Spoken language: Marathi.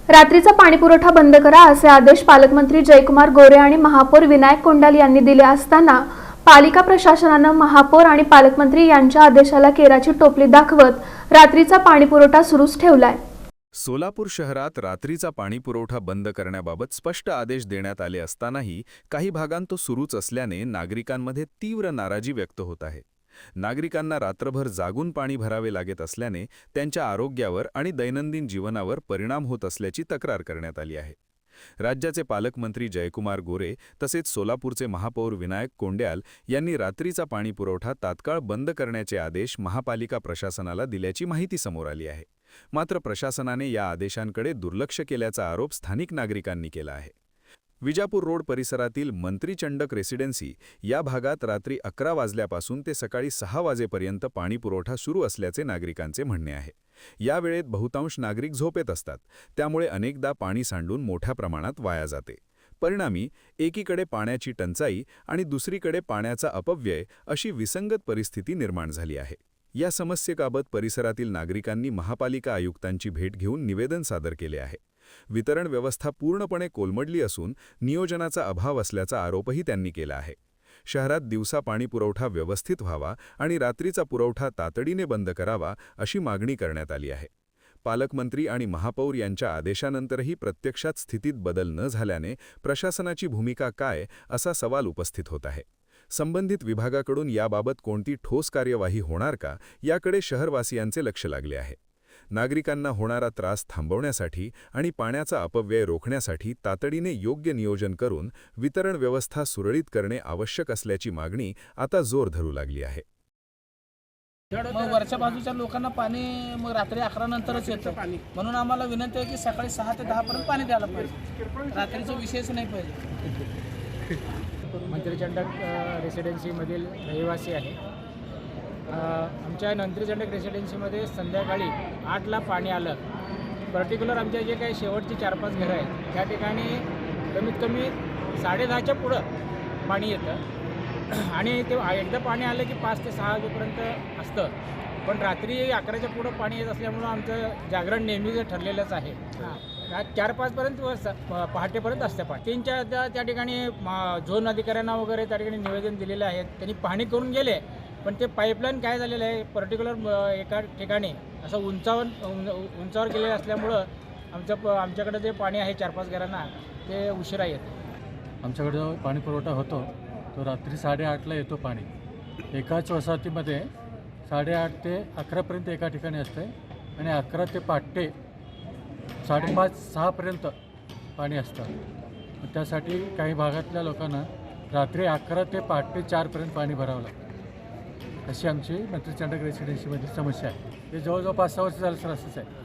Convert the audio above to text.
रात्रीचा पाणीपुरवठा बंद करा असे आदेश पालकमंत्री जयकुमार गोरे आणि महापौर विनायक कोंडाल यांनी दिले असताना पालिका प्रशासनाने महापौर आणि पालकमंत्री यांच्या आदेशाला केराची टोपली दाखवत रात्रीचा पाणीपुरवठा सुरूच ठेवलाय। सोलापूर शहरात रात्रीचा पाणीपुरवठा बंद करण्याबाबत स्पष्ट आदेश देण्यात आले असतानाही काही भागांत तो सुरूच असल्याने नागरिकांमध्ये तीव्र नाराजी व्यक्त होत आहे। नागरिकांना रात्रभर जागून पाणी भरावे लागत असल्याने त्यांच्या आरोग्यावर आणि दैनंदिन जीवनावर परिणाम होत असल्याची तक्रार करण्यात आली आहे। राज्याचे पालकमंत्री जयकुमार गोरे तसेच सोलापूरचे महापौर विनायक कोंडाल यांनी रात्रीचा पाणीपुरवठा तात्काळ बंद करण्याचे आदेश महापालिका प्रशासनाला दिल्याची माहिती समोर आली आहे। मात्र प्रशासनाने या आदेशांकडे दुर्लक्ष केल्याचा आरोप स्थानिक नागरिकांनी केला आहे। विजापूर रोड परिसरातील मंत्री चंडक रेसिडेन्सी या भागात रात्री 11 वाजल्यापासून ते सकाळी 6 वाजेपर्यंत पाणीपुरवठा सुरू असल्याचे नागरिकांचे म्हणणे आहे। या वेळेत बहुतांश नागरिक झोपेत असतात, त्यामुळे अनेकदा पाणी सांडून मोठ्या प्रमाणात वाया जाते। परिणामी एकीकडे पाण्याची टंचाई आणि दुसरीकडे पाण्याचा अपव्यय अशी विसंगत परिस्थिती निर्माण झाली आहे। या समस्येबाबत परिसरातील नागरिकांनी महापालिका आयुक्तांची भेट घेऊन निवेदन सादर केले आहे। वितरण व्यवस्था पूर्णपणे कोलमडली असून नियोजनाचा अभाव असल्याचा आरोपही त्यांनी केला आहे। शहरात दिवसा पाणीपुरवठा व्यवस्थित व्हावा आणि रात्रीचा पुरवठा तातडीने बंद करावा अशी मागणी करण्यात आली आहे। पालकमंत्री आणि महापौर यांच्या आदेशानंतरही प्रत्यक्षात स्थितीत बदल न झाल्याने प्रशासनाची भूमिका काय असा सवाल उपस्थित होत आहे। संबंधित विभागाकडून याबाबत कोणती ठोस कार्यवाही होणार का याकडे शहरवासियांचे लक्ष लागले आहे। नागरिकांना होणारा त्रास थांबवण्यासाठी आणि पाण्याचा अपव्यय रोखण्यासाठी तातडीने योग्य नियोजन करून वितरण व्यवस्था सुरळीत करणे आवश्यक असल्याची मागणी आता जोर धरू लागली आहे। मग वरच्या बाजूच्या लोकांना पाणी मग रात्री 11 नंतरच येतं, म्हणून आम्हाला विनंती आहे की सकाळी 6 ते 10 पर्यंत पाणी द्यायला पाहिजे, रात्रीचा विषयच नाही पाहिजे। मंत्री चंडक रेसिडेन्सीमधील रहिवासी आहे। आमच्या मंत्री चंडक रेसिडेन्सीमध्ये संध्याकाळी 8ला पाणी आलं। पर्टिक्युलर आमच्या जे काही शेवटची 4-5 घरं आहेत त्या ठिकाणी कमीत कमी 10:30च्या पुढं पाणी येतं आणि ते एकदा पाणी आलं की 5 ते 6 वाजेपर्यंत असतं, पण रात्री 11च्या पुढं पाणी येत असल्यामुळं आमचं जागरण नेहमीच ठरलेलंच आहे। 4-5 पर्यंत पहाटेपर्यंत असते पाणी। 3च्या त्या ठिकाणी झोन अधिकाऱ्यांना वगैरे त्या ठिकाणी निवेदन दिलेलं आहे, त्यांनी पाहणी करून गेले, पण ते पाईपलाईन काय झालेलं आहे पर्टिक्युलर एका ठिकाणी असं उंचावर गेलेलं असल्यामुळं आमच्याकडे जे पाणी आहे 4-5 घरांना ते उशिरा येतं। आमच्याकडे जो पाणी पुरवठा होतो तो रात्री 8:30ला येतो पाणी। एकाच वसाहतीमध्ये 8:30 ते 11पर्यंत एका ठिकाणी असते आणि 11 ते पहाटे 5:30-6 पर्यंत पाणी असतं। त्यासाठी काही भागातल्या लोकांना रात्री 11 ते पहाटे 4 पर्यंत पाणी भरावं लागतं, अशी आमची मंत्री चंडक रेसिडेन्सीमध्ये समस्या आहे। हे जवळजवळ 5-6 वर्ष झालं सर असंच आहे।